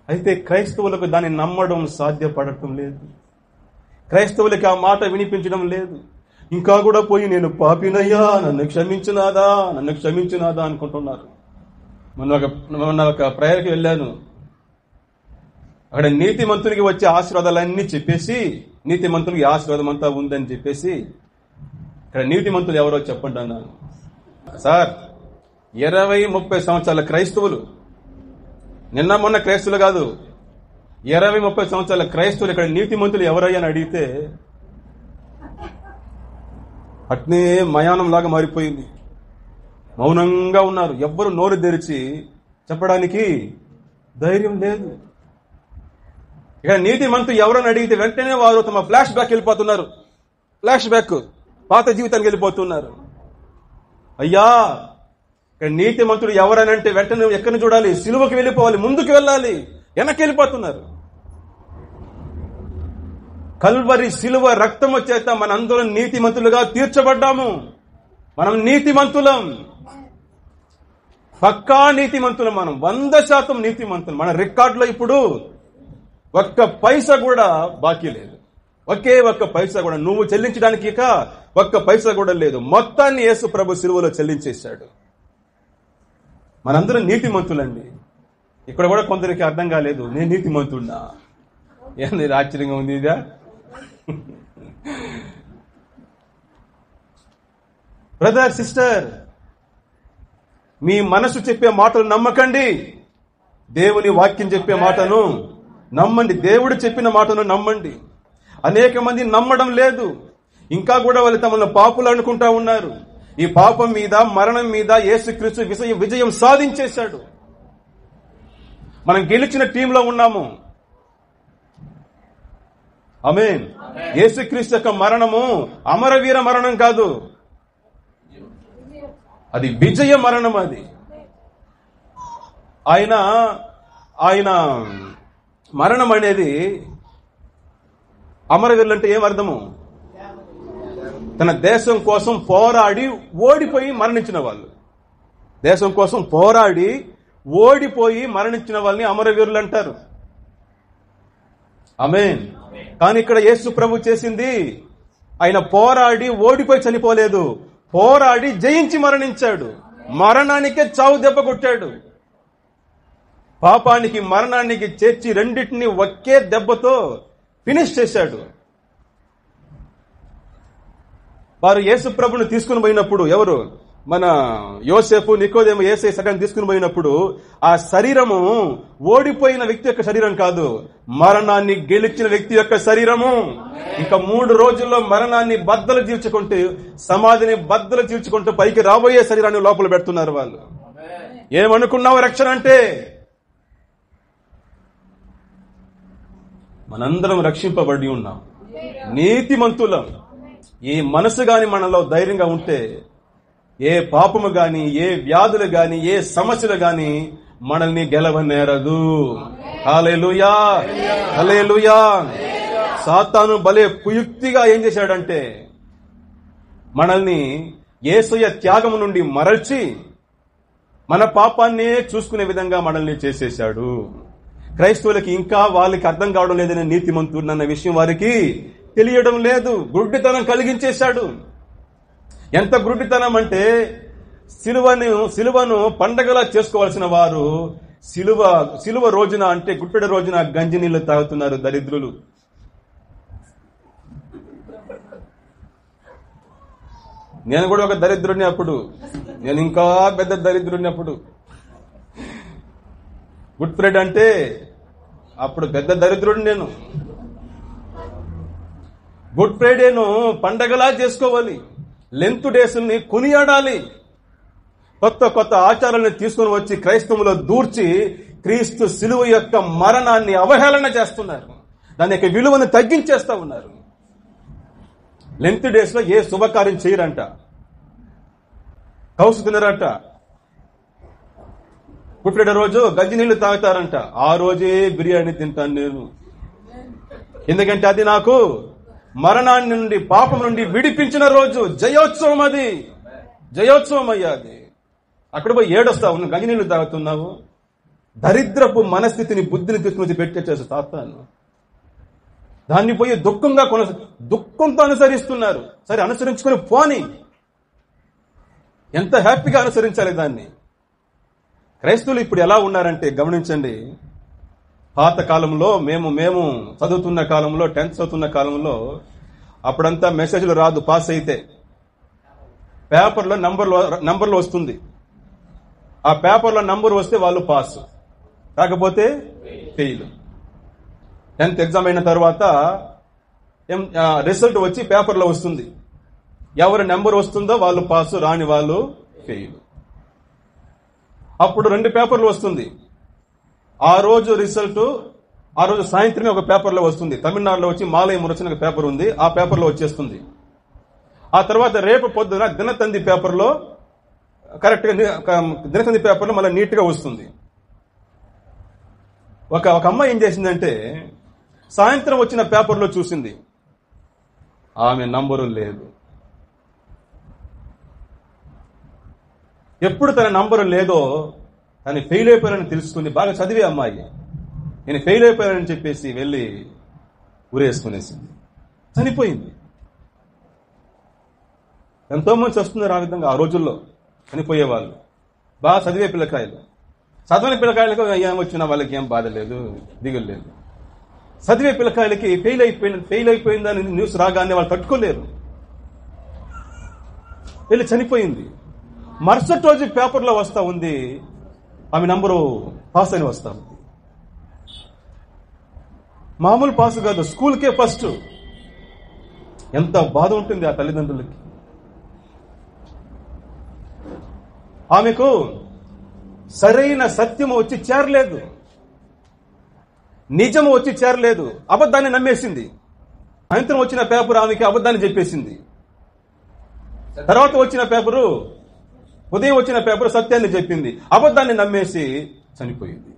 Speaker 1: అయితే క్రైస్తవులకు దాన్ని నమ్మడం సాధ్యపడటం లేదు. క్రైస్తవులకి ఆ మాట వినిపించడం లేదు. ఇంకా కూడా పోయి నేను పాపినయ్యా, నన్ను క్షమించునాదా, నన్ను క్షమించునాదా అనుకుంటున్నారు. మొన్న ఒక ప్రేయర్కి వెళ్ళాను. అక్కడ నీతిమంతునికి వచ్చే ఆశీర్వాదాలన్నీ చెప్పేసి, నీతిమంతునికి ఆశీర్వాదం అంతా ఉందని చెప్పేసి, ఇక్కడ నీతిమంతులు ఎవరో చెప్పండి అన్నాను. సార్, 20-30 సంవత్సరాల క్రైస్తవులు, నిన్న మొన్న క్రైస్తవులు కాదు, 20-30 సంవత్సరాల క్రైస్తవులు ఇక్కడ నీతిమంతులు ఎవరయ్యని అడిగితే అట్నే మయానంలాగా మారిపోయింది. మౌనంగా ఉన్నారు. ఎవ్వరు నోరు తెరిచి చెప్పడానికి ధైర్యం లేదు. ఇక నీతిమంతులు ఎవరని అడిగితే వెంటనే వారు తమ ఫ్లాష్ బ్యాక్ వెళ్ళిపోతున్నారు. ఫ్లాష్ బ్యాక్, పాత జీవితానికి వెళ్ళిపోతున్నారు. అయ్యా, ఇక్కడ నీతిమంతుడు ఎవరని అంటే వెంటనే ఎక్కడిని చూడాలి? సిలువకి వెళ్ళిపోవాలి, ముందుకు వెళ్ళాలి. వెనక్కి వెళ్ళిపోతున్నారు. కల్వరి సిలువ రక్తము చేత మనందరం నీతిమంతులుగా తీర్చబడ్డాము. మనం నీతిమంతులం, పక్కా నీతిమంతులం. మనం 100% నీతిమంతులం. మన రికార్డులో ఇప్పుడు ఒక్క పైసా కూడా బాకీ లేదు. ఒకే ఒక్క పైసా కూడా నువ్వు చెల్లించడానికి ఇక ఒక్క పైసా కూడా లేదు. మొత్తాన్ని యేసు ప్రభు సిలువలో చెల్లించేశాడు. మనందరం నీతిమంతులండి. ఇక్కడ కూడా కొందరికి అర్థం కాలేదు, నేను నీతిమంతున్నా. ఏంది ఆశ్చర్యంగా ఉంది ఇదా? బ్రదర్, సిస్టర్, మీ మనసు చెప్పే మాటలు నమ్మకండి, దేవుని వాక్యం చెప్పే మాటను నమ్మండి. దేవుడు చెప్పిన మాటను నమ్మండి. అనేక మంది నమ్మడం లేదు. ఇంకా కూడా వాళ్ళు తమను పాపులు అనుకుంటా ఉన్నారు. ఈ పాపం మీద, మరణం మీద యేసుక్రీస్తు విజయం సాధించేశాడు. మనం గెలిచిన టీంలో ఉన్నాము. ఆమేన్. యేసుక్రీస్తు యొక్క మరణము అమరవీర మరణం కాదు, అది విజయ మరణం. అది ఆయన మరణం అనేది, అమరవీరులు అంటే ఏమర్థము? తన దేశం కోసం పోరాడి ఓడిపోయి మరణించిన వాళ్ళు. దేశం కోసం పోరాడి ఓడిపోయి మరణించిన వాళ్ళని అమరవీరులు అంటారు. ఆమేన్. కానీ ఇక్కడ యేసు ప్రభు చేసింది, ఆయన పోరాడి ఓడిపోయి చనిపోలేదు, పోరాడి జయించి మరణించాడు. మరణానికే చావు దెబ్బ కొట్టాడు. పాపానికి మరణానికి చేర్చి రెండింటిని ఒకే దెబ్బతో ఫినిష్ చేశాడు. వారు యేసు ప్రభుని తీసుకుని పోయినప్పుడు, ఎవరు? మన యోసేపు, నికోదేము యేసయ్య శరీరాన్ని తీసుకుని పోయినప్పుడు ఆ శరీరము ఓడిపోయిన వ్యక్తి యొక్క శరీరం కాదు, మరణాన్ని గెలిచిన వ్యక్తి యొక్క శరీరము. ఇంకా 3 రోజుల్లో మరణాన్ని బద్దలు తీర్చుకుంటూ, సమాధిని బద్దలు తీర్చుకుంటూ పైకి రాబోయే శరీరాన్ని లోపల పెడుతున్నారు వాళ్ళు. ఏమనుకున్నావు రక్షణ అంటే? మనందరం రక్షింపబడి ఉన్నాం, నీతిమంతులం. ఈ మనసు గాని మనలో ధైర్యంగా ఉంటే ఏ పాపము గాని, ఏ వ్యాధులు గాని, ఏ సమస్యలు గాని మనల్ని గెలవనేరదు. హల్లెలూయా, హల్లెలూయా. సాతాను భలే కుయుక్తిగా ఏం చేశాడంటే మనల్ని యేసయ్య త్యాగము నుండి మరల్చి మన పాపాన్నే చూసుకునే విధంగా మనల్ని చేసేశాడు. క్రైస్తవులకి ఇంకా వాళ్ళకి అర్థం కావడం లేదనే నీతిమంతుడు అన్న విషయం వారికి తెలియడం లేదు. గుడ్డితనం కలిగించేశాడు. ఎంత గుడ్డితనం అంటే సిలువను పండగలా చేసుకోవాల్సిన వారు సిలువ రోజున అంటే గుప్పెడ రోజున గంజి నీళ్లు తాగుతున్నారు దరిద్రులు. నేను కూడా ఒక దరిద్రుడిని అప్పుడు, నేను ఇంకా పెద్ద దరిద్రుడిని అప్పుడు. గుడ్ ఫ్రైడే అంటే అప్పుడు పెద్ద దరిద్రుడిని నేను. గుడ్ ఫ్రైడేను పండగలా చేసుకోవాలి, లెంత్ డేస్ని కొనియాడాలి. కొత్త కొత్త ఆచారాలను తీసుకుని వచ్చి క్రైస్తవులో దూర్చి క్రీస్తు సిలువ యొక్క మరణాన్ని అవహేళన చేస్తున్నారు. దాని యొక్క విలువను తగ్గించేస్తా ఉన్నారు. లెంత్ డేస్ లో ఏ శుభకార్యం చేయరంట, కౌసు తినరంట, గుడ్ ఫ్రైడే రోజు గంజి నీళ్లు తాగుతారంట. ఆ రోజే బిర్యానీ తింటాను నేను. ఎందుకంటే అది నాకు మరణాన్ని నుండి పాపం నుండి విడిపించిన రోజు. జయోత్సవం, అది జయోత్సవం అయ్యాది. అక్కడ పోయి ఏడొస్తావు, గంజి నీళ్లు తాగుతున్నావు. దరిద్రపు మనస్థితిని బుద్ధిని తీసుకుని పెట్టేసేసి తాతాను. దాన్ని పోయి దుఃఖంతో అనుసరిస్తున్నారు. సరే, అనుసరించుకుని పోని. ఎంత హ్యాపీగా అనుసరించాలి దాన్ని. క్రైస్తవులు ఇప్పుడు ఎలా ఉన్నారంటే గమనించండి. పాత కాలంలో మేము చదువుతున్న కాలంలో, 10th చదువుతున్న కాలంలో అప్పుడంతా మెసేజ్లు రాదు. పాస్ అయితే పేపర్లో నంబర్లు వస్తుంది. ఆ పేపర్లో నంబర్ వస్తే వాళ్ళు పాస్, కాకపోతే ఫెయిల్. 10th ఎగ్జామ్ అయిన తర్వాత రిజల్ట్ వచ్చి పేపర్లో వస్తుంది. ఎవరి నెంబర్ వస్తుందో వాళ్ళు పాస్, రాని వాళ్ళు ఫెయిల్. అప్పుడు 2 పేపర్లు వస్తుంది. ఆ రోజు రిజల్ట్ ఆ రోజు సాయంత్రమే ఒక పేపర్లో వస్తుంది. తమిళనాడులో వచ్చి మాలయ మురచన ఒక పేపర్ ఉంది, ఆ పేపర్లో వచ్చేస్తుంది. ఆ తర్వాత రేపు పొద్దున దినతంది పేపర్లో కరెక్ట్ గా దినతంది పేపర్లో మళ్ళీ నీట్ గా వస్తుంది. ఒక అమ్మాయి ఏం చేసిందంటే సాయంత్రం వచ్చిన పేపర్లో చూసింది, ఆమె నంబరు లేదు. ఎప్పుడు తన నంబరు లేదో తను ఫెయిల్ అయిపోయానని తెలుసుకుంది. బాగా చదివే అమ్మాయి, నేను ఫెయిల్ అయిపోయానని చెప్పేసి వెళ్ళి ఊరేసుకునేసింది, చనిపోయింది. ఎంతో మంది వస్తున్నారు ఆ విధంగా. ఆ రోజుల్లో చనిపోయేవాళ్ళు బాగా చదివే పిల్లకాయలు. చదవని పిల్లకాయలకు ఏం వచ్చినా వాళ్ళకి ఏం బాధ లేదు, దిగులు లేదు. చదివే పిల్లకాయలకి ఫెయిల్ అయిపోయిందని న్యూస్ రాగానే వాళ్ళు తట్టుకోలేరు. వెళ్ళి చనిపోయింది. మరుసటి రోజు పేపర్లో వస్తా ఉంది, ఆమె నంబరు పాస్ అని వస్తా ఉంది. మామూలు పాస్ కాదు, స్కూల్కే ఫస్ట్. ఎంత బాధ ఉంటుంది ఆ తల్లిదండ్రులకి. ఆమెకు సరైన సత్యము వచ్చి చేరలేదు, నిజము వచ్చి చేరలేదు. అబద్ధాన్ని నమ్మేసింది. సాయంత్రం వచ్చిన పేపర్ ఆమెకి అబద్ధాన్ని చెప్పేసింది. తర్వాత వచ్చిన పేపరు, ఉదయం వచ్చిన పేపర్ సత్యాన్ని చెప్పింది. అబద్ధాన్ని నమ్మేసి చనిపోయింది.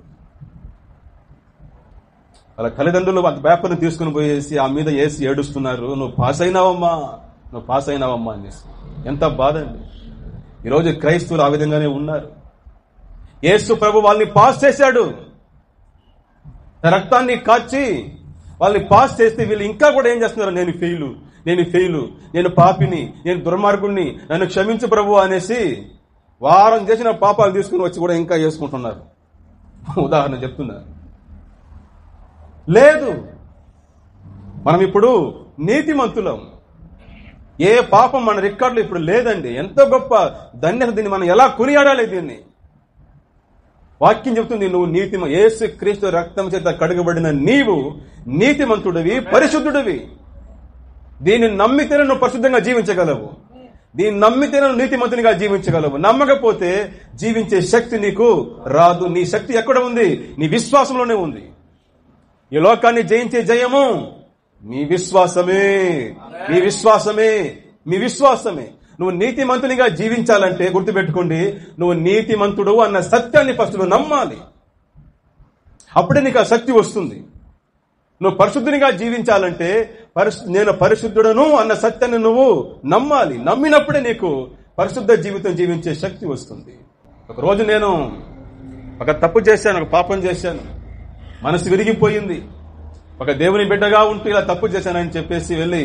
Speaker 1: వాళ్ళ తల్లిదండ్రులు ఆ పేపర్ని తీసుకుని పోయేసి ఆ మీద వేసి ఏడుస్తున్నారు, నువ్వు పాస్ అయినావమ్మా అనేసి. ఎంత బాధ అండి. ఈరోజు క్రైస్తవులు ఆ విధంగానే ఉన్నారు. యేసు ప్రభు వాళ్ళని పాస్ చేశాడు. రక్తాన్ని కాచి వాళ్ళని పాస్ చేస్తే వీళ్ళు ఇంకా కూడా ఏం చేస్తున్నారు, నేను ఫెయిలు, నేను పాపిని, నేను దుర్మార్గుణ్ణి, నన్ను క్షమించు ప్రభు అనేసి వారం చేసిన పాపాలు తీసుకుని వచ్చి కూడా ఇంకా చేసుకుంటున్నారు. ఉదాహరణ చెప్తున్నారు. లేదు, మనం ఇప్పుడు నీతిమంతులం. ఏ పాపం మన రికార్డులో ఇప్పుడు లేదండి. ఎంతో గొప్ప ధన్యత. దీన్ని మనం ఎలా కొనియాడాలి? దీన్ని వాక్యం చెప్తుంది, నువ్వు యేసు క్రీస్తు రక్తం చేత కడగబడిన నీవు నీతిమంతుడివి, పరిశుద్ధుడివి. దీన్ని నమ్మితేనే నువ్వు పరిశుద్ధంగా జీవించగలవు. దీన్ని నమ్మితేనే నువ్వు నీతిమంతునిగా జీవించగలవు. నమ్మకపోతే జీవించే శక్తి నీకు రాదు. నీ శక్తి ఎక్కడ ఉంది? నీ విశ్వాసంలోనే ఉంది. ఈ లోకాన్ని జయించే జయము మీ విశ్వాసమే. నువ్వు నీతిమంతునిగా జీవించాలంటే గుర్తుపెట్టుకోండి, నువ్వు నీతిమంతుడు అన్న సత్యాన్ని ఫస్ట్ నువ్వు నమ్మాలి. అప్పుడే నీకు ఆ శక్తి వస్తుంది. నువ్వు పరిశుద్ధునిగా జీవించాలంటే నేను పరిశుద్ధుడను అన్న సత్యాన్ని నువ్వు నమ్మాలి. నమ్మినప్పుడే నీకు పరిశుద్ధ జీవితం జీవించే శక్తి వస్తుంది. ఒకరోజు నేను ఒక తప్పు చేశాను, ఒక పాపం చేశాను, మనసు విరిగిపోయింది. ఒక దేవుని బిడ్డగా ఉంటూ ఇలా తప్పు చేశానని చెప్పేసి వెళ్ళి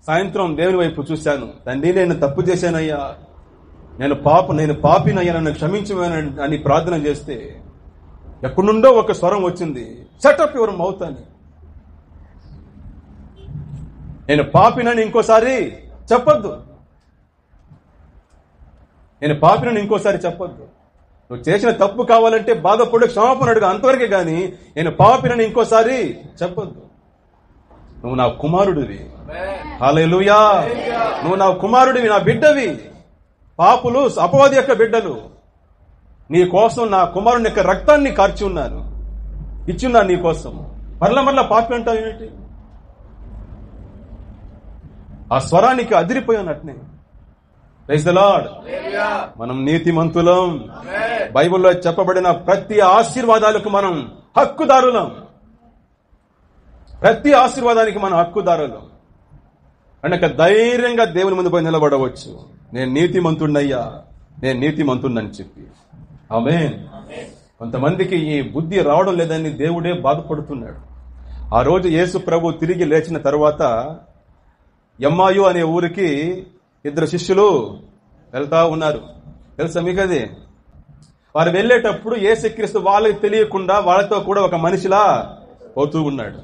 Speaker 1: సాయంత్రం దేవుని వైపు చూశాను. తండ్రి, నేను తప్పు చేశానయ్యా, నేను పాపినయ్యా, నన్ను క్షమించమని అని ప్రార్థన చేస్తే ఎక్కడి నుండో ఒక స్వరం వచ్చింది, షటప్ యువర్ మౌత్ అని. నేను పాపినని ఇంకోసారి చెప్పొద్దు, నేను పాపినని ఇంకోసారి చెప్పొద్దు. నువ్వు చేసిన తప్పు కావాలంటే బాధపడు, క్షమాపణ అడుగు, అంతవరకే గాని నేను పాపినని ఇంకోసారి చెప్పొద్దు. నువ్వు నా కుమారుడివి, హల్లెలూయా, నువ్వు నా కుమారుడివి, నా బిడ్డవి. పాపులు అపవాది యొక్క బిడ్డలు. నీ కోసం నా కుమారుని యొక్క రక్తాన్ని కార్చి ఉన్నాను, ఇచ్చున్నాను నీ కోసం. మరలా పాపి అంటావు ఏమిటి? ఆ స్వరానికి అదిరిపోయానట్నే. Praise the Lord. మనం నీతిమంతులం. బైబిల్లో చెప్పబడిన ప్రతి ఆశీర్వాదాలకు మనం హక్కుదారులం. ప్రతి ఆశీర్వాదానికి మనం హక్కుదారులం. అంటే ధైర్యంగా దేవుని ముందు పోయి నిలబడవచ్చు, నేను నీతిమంతుడినయ్యా, నేను నీతిమంతుడిని చెప్పి. ఆమేన్. కొంతమందికి ఈ బుద్ధి రావడం లేదని దేవుడే బాధపడుతున్నాడు. ఆ రోజు యేసు ప్రభు తిరిగి లేచిన తర్వాత ఎమ్మాయు అనే ఊరికి 2 శిష్యులు వెళ్తా ఉన్నారు. తెలుసా మీకు అది? వారు వెళ్లేటప్పుడు యేసుక్రీస్తు వాళ్ళకి తెలియకుండా వాళ్ళతో కూడా ఒక మనిషిలా పోతూ ఉన్నాడు.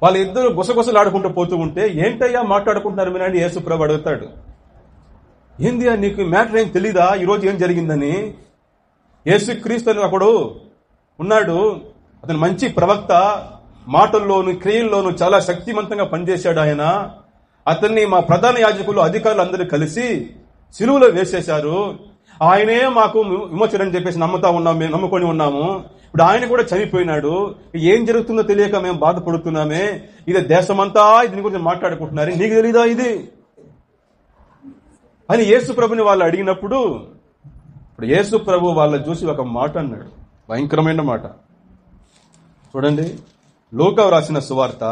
Speaker 1: వాళ్ళిద్దరూ గుసగుసలాడుకుంటూ పోతూ ఉంటే, ఏంటయ్యా మాట్లాడుకుంటున్నారు మీరని యేసు ప్రభు అడుగుతాడు. ఏంది నీకు మ్యాటర్ ఏం తెలీదా, ఈరోజు ఏం జరిగిందని? యేసుక్రీస్తు అని ఒకడు ఉన్నాడు, అతను మంచి ప్రవక్త, మాటల్లోను క్రియల్లోనూ చాలా శక్తివంతంగా పనిచేశాడు ఆయన. అతన్ని మా ప్రధాన యాజకులు, అధికారులు అందరూ కలిసి సిలువలో వేసేశారు. ఆయనే మాకు విమోచనని చెప్పేసి నమ్ముకొని ఉన్నాము. ఇప్పుడు ఆయన కూడా చనిపోయినాడు. ఏం జరుగుతుందో తెలియక మేము బాధపడుతున్నామే. ఇది దేశమంతా దీని గురించి మాట్లాడుకుంటున్నారు, నీకు తెలీదా ఇది అని యేసు ప్రభుని వాళ్ళు అడిగినప్పుడు, ఇప్పుడు యేసు ప్రభు వాళ్ళని చూసి ఒక మాట అన్నాడు, భయంకరమైన మాట. చూడండి, లూకా రాసిన సువార్త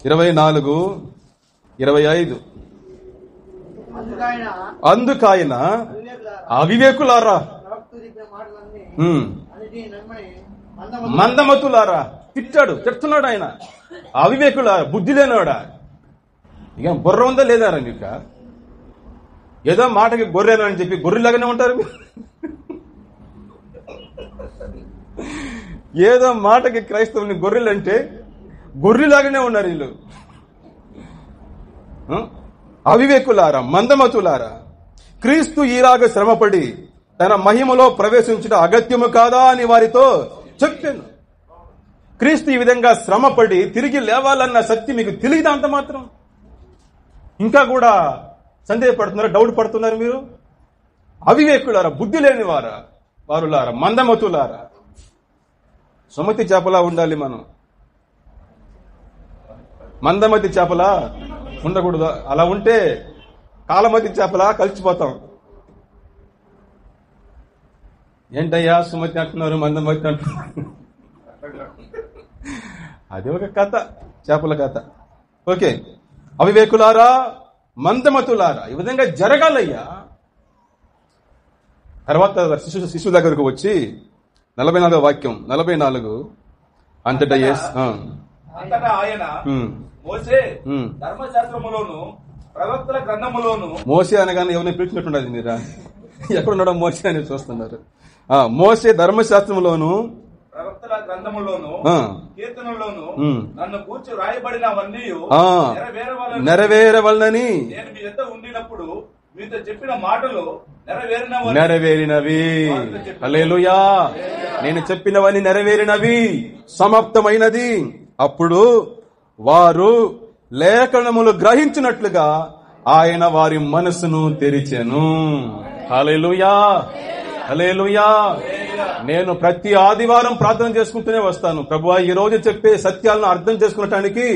Speaker 1: 24:25. అందుకాయన అవివేకులారా, మందమతులారా, తిడుతున్నాడు ఆయన. అవివేకులారా, బుద్ధి లేనివాడా, ఇక బుర్ర ఉందా లేదా నీక? ఏదో మాటకి గొర్రెలు అని చెప్పి గొర్రెలాగానే ఉంటారు. ఏదో మాటకి క్రైస్తవుని గొర్రెలు అంటే గొర్రెలాగానే ఉన్నారు వీళ్ళు. అవివేకులారా, మందమతులారా, క్రీస్తు ఈలాగ శ్రమపడి తన మహిమలో ప్రవేశించడం అగత్యము కాదా అని వారితో చెప్పాను. క్రీస్తు ఈ విధంగా శ్రమపడి తిరిగి లేవాలన్న సత్యం మీకు తెలియదా? అంత మాత్రం ఇంకా కూడా సందేహపడుతున్నారు, డౌట్ పడుతున్నారు మీరు. అవివేకులారా, బుద్ధి లేని వారులారా, మందమతులారా. సుమతి చేపలా ఉండాలి మనం, మందమతి చేపలా ఉండకూడదు. అలా ఉంటే కాలమతి చేపలా కలిసిపోతాం. ఏంటయ్యా సుమతి అంటున్నారు, మందమతి అంటున్నారు? అది ఒక కథ, చేపల కథ. ఓకే, అవివేకులారా, మందమతులారా, ఈ విధంగా జరగాలయ్యా. తర్వాత శిశు దగ్గరకు వచ్చి 44వ వాక్యం 44 అంతటా
Speaker 3: ఆయన మోసే ధర్మశాస్త్రములోను ప్రవక్తల గ్రంథములోను, మోసే
Speaker 1: అనగానే ఎవరిని పిలిచినట్టుండదు మీరా? ఎక్కడున్నాడో మోసే అని చూస్తున్నారు. మోసే ధర్మశాస్త్రములోను
Speaker 3: ప్రవక్తల గ్రంథములోను కీర్తనలోను నన్ను కూర్చు రాయబడినవన్నీ
Speaker 1: నెరవేరవలనని
Speaker 3: నేను మీ యొద్ద ఉండినప్పుడు మీతో చెప్పిన మాటలు
Speaker 1: నెరవేరినవి. హల్లెలూయా. నేను చెప్పినవన్నీ నెరవేరినవి, సమాప్తమైనది. అప్పుడు వారు లేఖనములు గ్రహించినట్లుగా ఆయన వారి మనసును తెరిచెను. హల్లెలూయా, హల్లెలూయా. నేను ప్రతి ఆదివారం ప్రార్థన చేసుకుంటూనే వస్తాను, ప్రభువా ఈ రోజు చెప్పే సత్యాలను అర్థం చేసుకునటానికి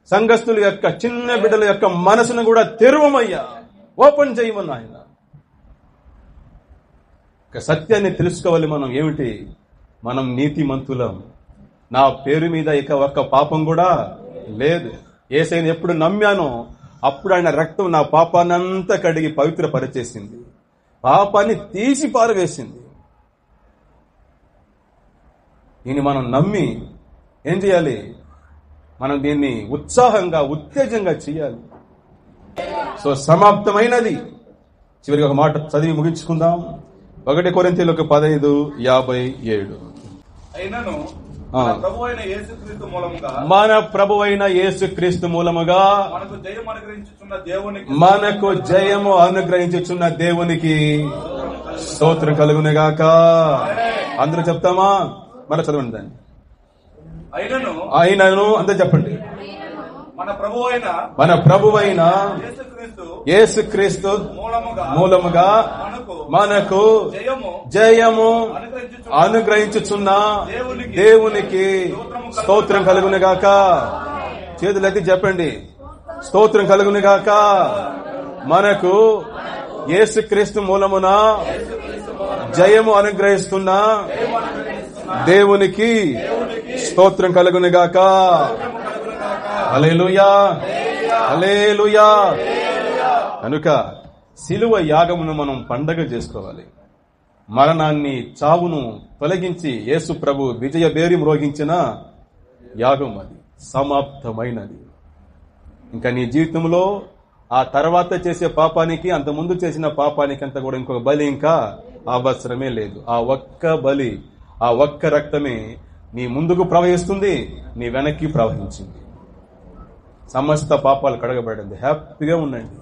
Speaker 1: సంఘస్థుల యొక్క, చిన్న బిడ్డల యొక్క మనసును కూడా తెరువమయ్యా. ఓపెన్ చేయమని ఆయన. సత్యాన్ని తెలుసుకోవాలి మనం. ఏమిటి? మనం నీతిమంతులం, నా పేరు మీద ఇక ఒక్క పాపం కూడా లేదు. యేసయ్యను ఎప్పుడు నమ్మానో అప్పుడు ఆయన రక్తం నా పాపాన్నంతా కడిగి పవిత్రపరిచేసింది, పాపాన్ని తీసి పారవేసింది. దీన్ని మనం నమ్మి ఏం చేయాలి? మనం దీన్ని ఉత్సాహంగా ఉత్తేజంగా చేయాలి. సో సమాప్తమైనది. చివరికి ఒక మాట చదివి ముగించుకుందాం. 1 కొరింథీయులకు 15:57.
Speaker 3: అయినను మన ప్రభువైన యేసుక్రీస్తు మూలముగా మనకు జయము అనుగ్రహించుచున్న దేవునికి
Speaker 1: స్తోత్రం కలుగునుగాక. అందరూ చెప్తామా? మన చదవండి దాన్ని. అయినను అందరూ చెప్పండి. మన ప్రభువైన యేసుక్రీస్తు మూలముగా మనకు జయము అనుగ్రహించుచున్న దేవునికి స్తోత్రం కలుగునుగాక. చేతులెత్తి చెప్పండి, స్తోత్రం కలుగునుగాక. మనకు యేసుక్రీస్తు మూలమున జయము అనుగ్రహిస్తున్న దేవునికి స్తోత్రం కలుగునుగాక. హల్లెలూయా, హల్లెలూయా. కనుక శిలువ యాగమును మనం పండగ చేసుకోవాలి. మరణాన్ని, చావును తొలగించి యేసు ప్రభు విజయ బేరి మ్రోగించిన యాగం అది సమాప్తమైనది. ఇంకా నీ జీవితంలో ఆ తర్వాత చేసే పాపానికి, అంత ముందు చేసిన పాపానికి అంతా కూడా ఇంకొక బలి ఇంకా అవసరమే లేదు. ఆ ఒక్క బలి, ఆ ఒక్క రక్తమే నీ ముందుకు ప్రవహిస్తుంది, నీ వెనక్కి ప్రవహించింది. సమస్త పాపాలు కడగబడింది. హ్యాపీగా ఉండండి.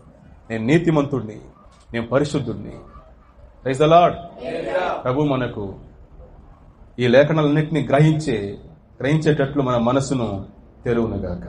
Speaker 1: నేను నీతిమంతుడిని, నేను పరిశుద్ధుడిని. Praise the Lord. ప్రభు మనకు ఈ లేఖనాలన్నింటినీ గ్రహించేటట్లు మన మనసును తెరువునుగాక.